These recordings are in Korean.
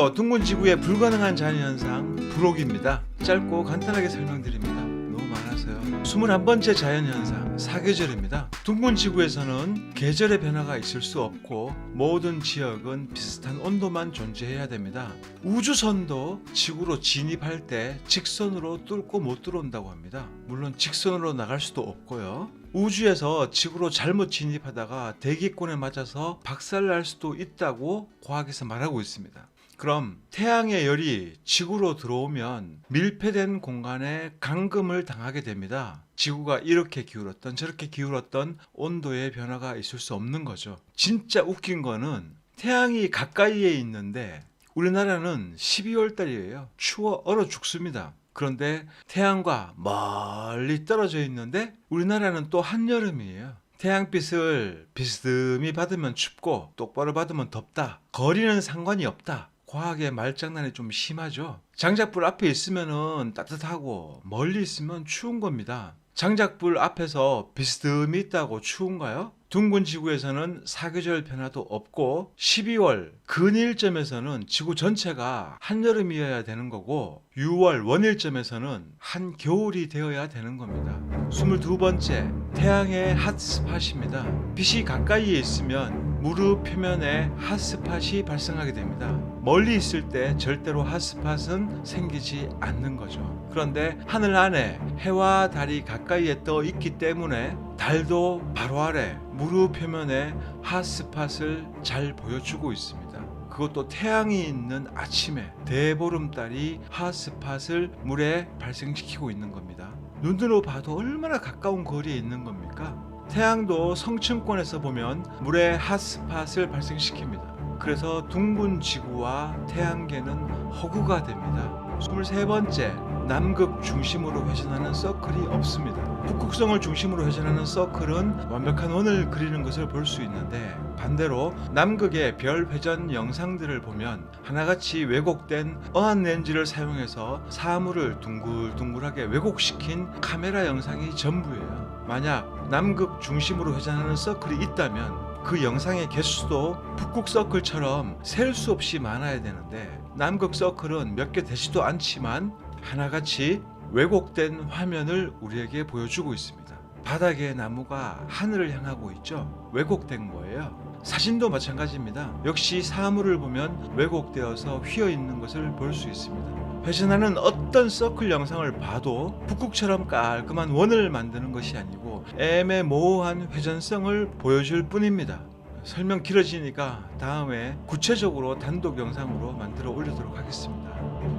안녕하세요. 둥근 지구의 불가능한 자연현상 부록입니다. 짧고 간단하게 설명드립니다. 너무 많아서요. 21번째 자연현상 사계절입니다. 둥근 지구에서는 계절의 변화가 있을 수 없고 모든 지역은 비슷한 온도만 존재해야 됩니다. 우주선도 지구로 진입할 때 직선으로 뚫고 못 들어온다고 합니다. 물론 직선으로 나갈 수도 없고요. 우주에서 지구로 잘못 진입하다가 대기권에 맞아서 박살날 수도 있다고 과학에서 말하고 있습니다. 그럼 태양의 열이 지구로 들어오면 밀폐된 공간에 감금을 당하게 됩니다. 지구가 이렇게 기울었던 저렇게 기울었던 온도의 변화가 있을 수 없는 거죠. 진짜 웃긴 거는 태양이 가까이에 있는데 우리나라는 12월 달이에요. 추워 얼어 죽습니다. 그런데 태양과 멀리 떨어져 있는데 우리나라는 또 한여름이에요. 태양빛을 비스듬히 받으면 춥고 똑바로 받으면 덥다. 거리는 상관이 없다. 과학의 말장난이 좀 심하죠. 장작불 앞에 있으면 따뜻하고 멀리 있으면 추운 겁니다. 장작불 앞에서 비스듬히 있다고 추운가요? 둥근 지구에서는 사계절 변화도 없고 12월 근일점에서는 지구 전체가 한여름이어야 되는 거고 6월 원일점에서는 한겨울이 되어야 되는 겁니다. 22번째 태양의 핫스팟입니다. 빛이 가까이에 있으면 무릎 표면에 핫스팟이 발생하게 됩니다. 멀리 있을 때 절대로 핫스팟은 생기지 않는 거죠. 그런데 하늘 안에 해와 달이 가까이에 떠 있기 때문에 달도 바로 아래 무릎 표면에 핫스팟을 잘 보여주고 있습니다. 그것도 태양이 있는 아침에 대보름달이 핫스팟을 물에 발생시키고 있는 겁니다. 눈으로 봐도 얼마나 가까운 거리에 있는 겁니까? 태양도 성층권에서 보면 물에 핫스팟을 발생시킵니다. 그래서 둥근 지구와 태양계는 허구가 됩니다. 23번째 남극 중심으로 회전하는 서클이 없습니다. 북극성을 중심으로 회전하는 서클은 완벽한 원을 그리는 것을 볼 수 있는데 반대로 남극의 별 회전 영상들을 보면 하나같이 왜곡된 어안 렌즈를 사용해서 사물을 둥글둥글하게 왜곡시킨 카메라 영상이 전부예요. 만약 남극 중심으로 회전하는 서클이 있다면 그 영상의 개수도 북극 서클처럼 셀 수 없이 많아야 되는데 남극 서클은 몇 개 되지도 않지만 하나같이 왜곡된 화면을 우리에게 보여주고 있습니다. 바닥의 나무가 하늘을 향하고 있죠. 왜곡된 거예요. 사진도 마찬가지입니다. 역시 사물을 보면 왜곡되어서 휘어있는 것을 볼 수 있습니다. 회전하는 어떤 서클 영상을 봐도 북극처럼 깔끔한 원을 만드는 것이 아니고 애매모호한 회전성을 보여줄 뿐입니다. 설명 길어지니까 다음에 구체적으로 단독 영상으로 만들어 올리도록 하겠습니다.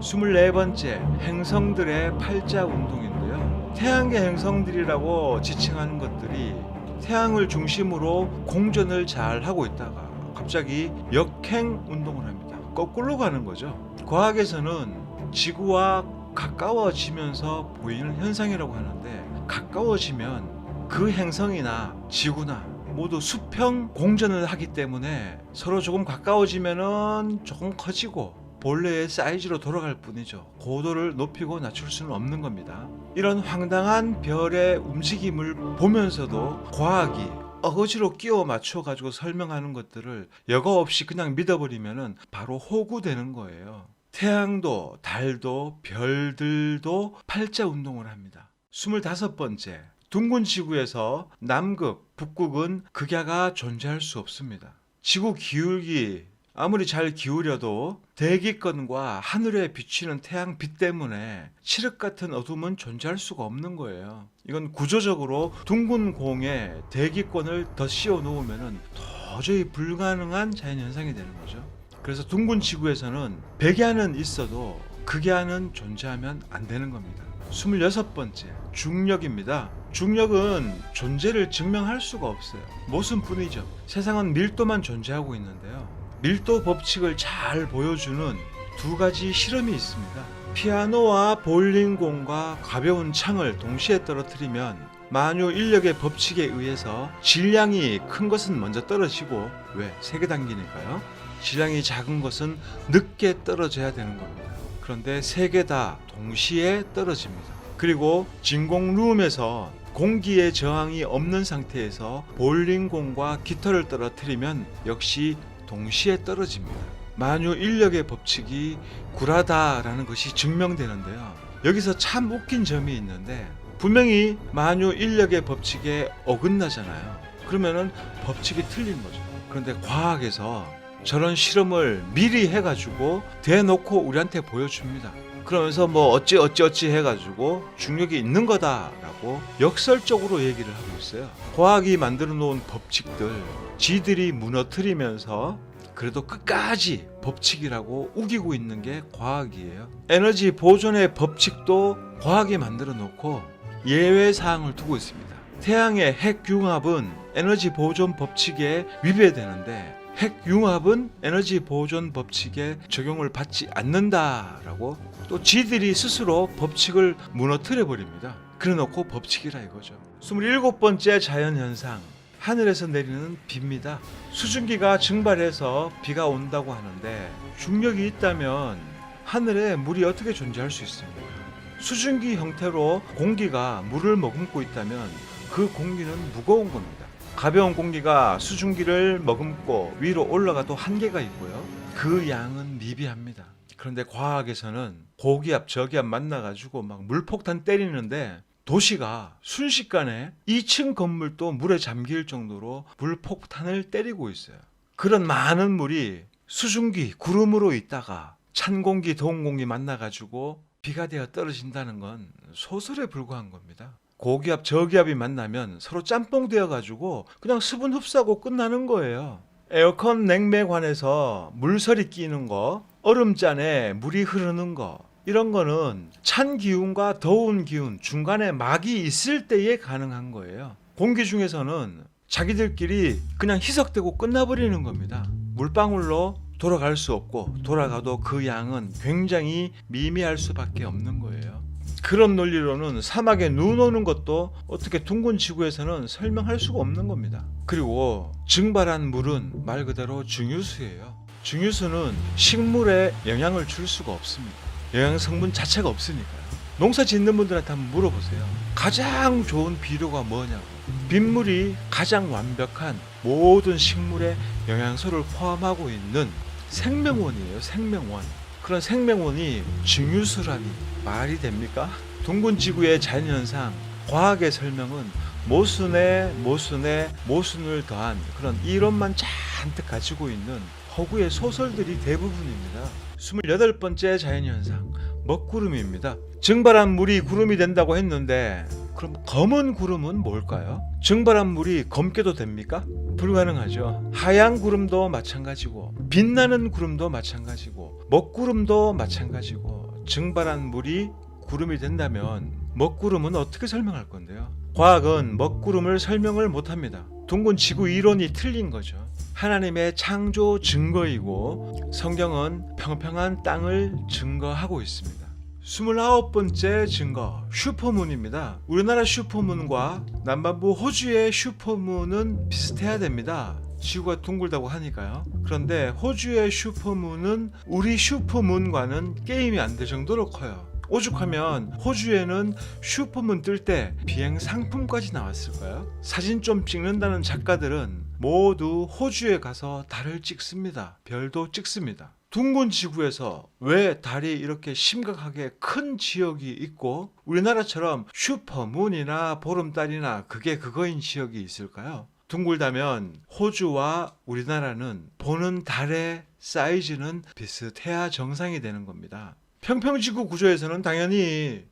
24번째 행성들의 팔자 운동인데요. 태양계 행성들이라고 지칭하는 것들이 태양을 중심으로 공전을 잘 하고 있다가 갑자기 역행 운동을 합니다. 거꾸로 가는 거죠. 과학에서는 지구와 가까워지면서 보이는 현상이라고 하는데 가까워지면 그 행성이나 지구나 모두 수평 공전을 하기 때문에 서로 조금 가까워지면은 조금 커지고 본래의 사이즈로 돌아갈 뿐이죠. 고도를 높이고 낮출 수는 없는 겁니다. 이런 황당한 별의 움직임을 보면서도 과학이 어거지로 끼워 맞춰 가지고 설명하는 것들을 여과 없이 그냥 믿어버리면은 바로 호구되는 거예요. 태양도 달도 별들도 팔자 운동을 합니다. 25번째 둥근 지구에서 남극, 북극은 극야가 존재할 수 없습니다. 지구 기울기 아무리 잘 기울여도 대기권과 하늘에 비치는 태양빛 때문에 칠흑 같은 어둠은 존재할 수가 없는 거예요. 이건 구조적으로 둥근 공에 대기권을 더 씌워 놓으면 도저히 불가능한 자연현상이 되는 거죠. 그래서 둥근 지구에서는 백야는 있어도 극야는 존재하면 안 되는 겁니다. 26번째 중력입니다. 중력은 존재를 증명할 수가 없어요. 모순뿐이죠. 세상은 밀도만 존재하고 있는데요. 밀도 법칙을 잘 보여주는 두 가지 실험이 있습니다. 피아노와 볼링공과 가벼운 창을 동시에 떨어뜨리면 만유 인력의 법칙에 의해서 질량이 큰 것은 먼저 떨어지고 왜? 세계 단계니까요. 질량이 작은 것은 늦게 떨어져야 되는 겁니다. 그런데 세 개 다 동시에 떨어집니다. 그리고 진공룸에서 공기의 저항이 없는 상태에서 볼링공과 깃털을 떨어뜨리면 역시 동시에 떨어집니다. 만유인력의 법칙이 굴하다라는 것이 증명되는데요. 여기서 참 웃긴 점이 있는데 분명히 만유인력의 법칙에 어긋나잖아요. 그러면은 법칙이 틀린 거죠. 그런데 과학에서 저런 실험을 미리 해가지고 대놓고 우리한테 보여줍니다. 그러면서 뭐 어찌 해가지고 중력이 있는 거다라고 역설적으로 얘기를 하고 있어요. 과학이 만들어 놓은 법칙들 지들이 무너뜨리면서 그래도 끝까지 법칙이라고 우기고 있는 게 과학이에요. 에너지 보존의 법칙도 과학이 만들어 놓고 예외 사항을 두고 있습니다. 태양의 핵융합은 에너지 보존 법칙에 위배되는데 핵융합은 에너지 보존 법칙에 적용을 받지 않는다라고 또 지들이 스스로 법칙을 무너뜨려 버립니다. 그래놓고 법칙이라 이거죠. 27번째 자연현상, 하늘에서 내리는 비입니다. 수증기가 증발해서 비가 온다고 하는데 중력이 있다면 하늘에 물이 어떻게 존재할 수 있습니까? 수증기 형태로 공기가 물을 머금고 있다면 그 공기는 무거운 겁니다. 가벼운 공기가 수증기를 머금고 위로 올라가도 한계가 있고요. 그 양은 미비합니다. 그런데 과학에서는 고기압, 저기압 만나가지고 막 물폭탄 때리는데 도시가 순식간에 2층 건물도 물에 잠길 정도로 물폭탄을 때리고 있어요. 그런 많은 물이 수증기, 구름으로 있다가 찬 공기, 더운 공기 만나가지고 비가 되어 떨어진다는 건 소설에 불과한 겁니다. 고기압, 저기압이 만나면 서로 짬뽕 되어가지고 그냥 수분 흡수하고 끝나는 거예요. 에어컨 냉매관에서 물설이 끼는 거, 얼음잔에 물이 흐르는 거, 이런 거는 찬 기운과 더운 기운 중간에 막이 있을 때에 가능한 거예요. 공기 중에서는 자기들끼리 그냥 희석되고 끝나버리는 겁니다. 물방울로 돌아갈 수 없고 돌아가도 그 양은 굉장히 미미할 수밖에 없는 거예요. 그런 논리로는 사막에 눈 오는 것도 어떻게 둥근 지구에서는 설명할 수가 없는 겁니다. 그리고 증발한 물은 말 그대로 증유수예요. 증유수는 식물에 영향을 줄 수가 없습니다. 영양 성분 자체가 없으니까요. 농사 짓는 분들한테 한번 물어보세요. 가장 좋은 비료가 뭐냐고. 빗물이 가장 완벽한 모든 식물의 영양소를 포함하고 있는 생명원이에요. 생명원. 그런 생명원이 증유수라니 말이 됩니까? 둥근 지구의 자연현상, 과학의 설명은 모순을 더한 그런 이론만 잔뜩 가지고 있는 허구의 소설들이 대부분입니다. 28번째 자연현상, 먹구름입니다. 증발한 물이 구름이 된다고 했는데 그럼 검은 구름은 뭘까요? 증발한 물이 검게도 됩니까? 불가능하죠. 하얀 구름도 마찬가지고 빛나는 구름도 마찬가지고 먹구름도 마찬가지고 증발한 물이 구름이 된다면 먹구름은 어떻게 설명할 건데요? 과학은 먹구름을 설명을 못합니다. 둥근 지구 이론이 틀린 거죠. 하나님의 창조 증거이고 성경은 평평한 땅을 증거하고 있습니다. 29번째 증거, 슈퍼문입니다. 우리나라 슈퍼문과 남반부 호주의 슈퍼문은 비슷해야 됩니다. 지구가 둥글다고 하니까요. 그런데 호주의 슈퍼문은 우리 슈퍼문과는 게임이 안 될 정도로 커요. 오죽하면 호주에는 슈퍼문 뜰 때 비행 상품까지 나왔을까요? 사진 좀 찍는다는 작가들은 모두 호주에 가서 달을 찍습니다. 별도 찍습니다. 둥근 지구에서 왜 달이 이렇게 심각하게 큰 지역이 있고 우리나라처럼 슈퍼문이나 보름달이나 그게 그거인 지역이 있을까요? 둥글다면 호주와 우리나라는 보는 달의 사이즈는 비슷해야 정상이 되는 겁니다. 평평지구 구조에서는 당연히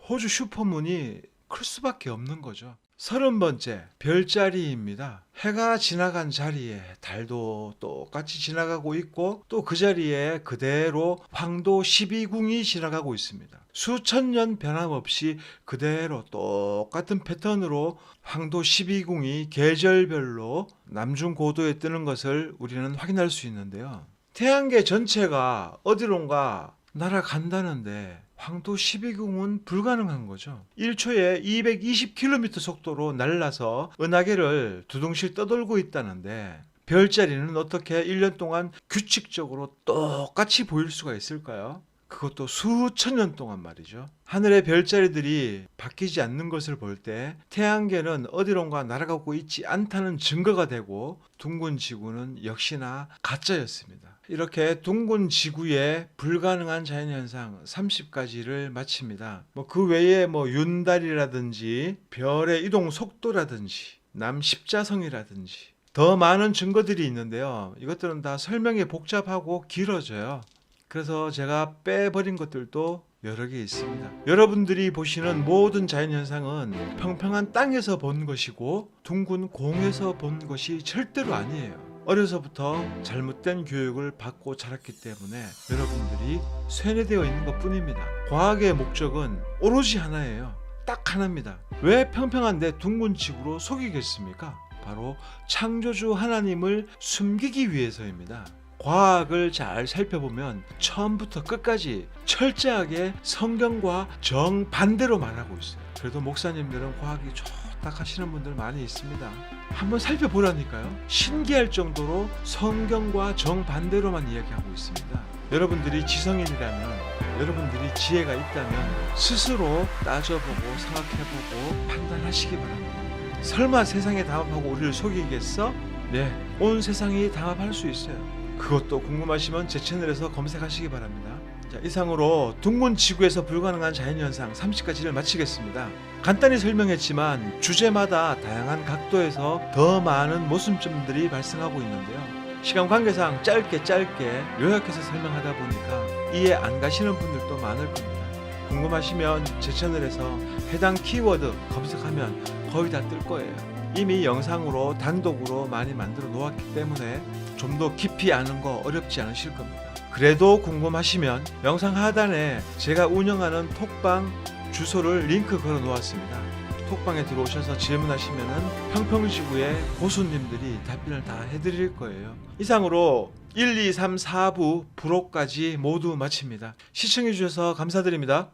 호주 슈퍼문이 클 수밖에 없는 거죠. 30번째 별자리입니다. 해가 지나간 자리에 달도 똑같이 지나가고 있고 또 그 자리에 그대로 황도 12궁이 지나가고 있습니다. 수천 년 변함없이 그대로 똑같은 패턴으로 황도 12궁이 계절별로 남중고도에 뜨는 것을 우리는 확인할 수 있는데요. 태양계 전체가 어디론가 날아간다는데 황도 12궁은 불가능한 거죠. 1초에 220km 속도로 날아서 은하계를 두둥실 떠돌고 있다는데 별자리는 어떻게 1년 동안 규칙적으로 똑같이 보일 수가 있을까요? 그것도 수천 년 동안 말이죠. 하늘의 별자리들이 바뀌지 않는 것을 볼 때 태양계는 어디론가 날아가고 있지 않다는 증거가 되고 둥근 지구는 역시나 가짜였습니다. 이렇게 둥근 지구의 불가능한 자연현상 30가지를 마칩니다. 그 외에 윤달이라든지 별의 이동 속도라든지 남십자성이라든지 더 많은 증거들이 있는데요. 이것들은 다 설명이 복잡하고 길어져요. 그래서 제가 빼버린 것들도 여러 개 있습니다. 여러분들이 보시는 모든 자연현상은 평평한 땅에서 본 것이고 둥근 공에서 본 것이 절대로 아니에요. 어려서부터 잘못된 교육을 받고 자랐기 때문에 여러분들이 쇠뇌되어 있는 것 뿐입니다. 과학의 목적은 오로지 하나예요. 딱 하나입니다. 왜 평평한데 둥근 지구로 속이겠습니까? 바로 창조주 하나님을 숨기기 위해서입니다. 과학을 잘 살펴보면 처음부터 끝까지 철저하게 성경과 정반대로 말하고 있어요. 그래도 목사님들은 과학이 좋다 하시는 분들 많이 있습니다. 한번 살펴보라니까요. 신기할 정도로 성경과 정반대로만 이야기하고 있습니다. 여러분들이 지성인이라면, 여러분들이 지혜가 있다면 스스로 따져보고 생각해보고 판단하시기 바랍니다. 설마 세상에 담합하고 우리를 속이겠어? 네, 온 세상이 담합할 수 있어요. 그것도 궁금하시면 제 채널에서 검색하시기 바랍니다. 자, 이상으로 둥근 지구에서 불가능한 자연현상 30가지를 마치겠습니다. 간단히 설명했지만 주제마다 다양한 각도에서 더 많은 모순점들이 발생하고 있는데요. 시간 관계상 짧게 요약해서 설명하다 보니까 이해 안 가시는 분들도 많을 겁니다. 궁금하시면 제 채널에서 해당 키워드 검색하면 거의 다 뜰 거예요. 이미 영상으로 단독으로 많이 만들어 놓았기 때문에 좀 더 깊이 아는 거 어렵지 않으실 겁니다. 그래도 궁금하시면 영상 하단에 제가 운영하는 톡방 주소를 링크 걸어 놓았습니다. 톡방에 들어오셔서 질문하시면은 평평지구의 고수님들이 답변을 다 해드릴 거예요. 이상으로 1, 2, 3, 4부 부록까지 모두 마칩니다. 시청해 주셔서 감사드립니다.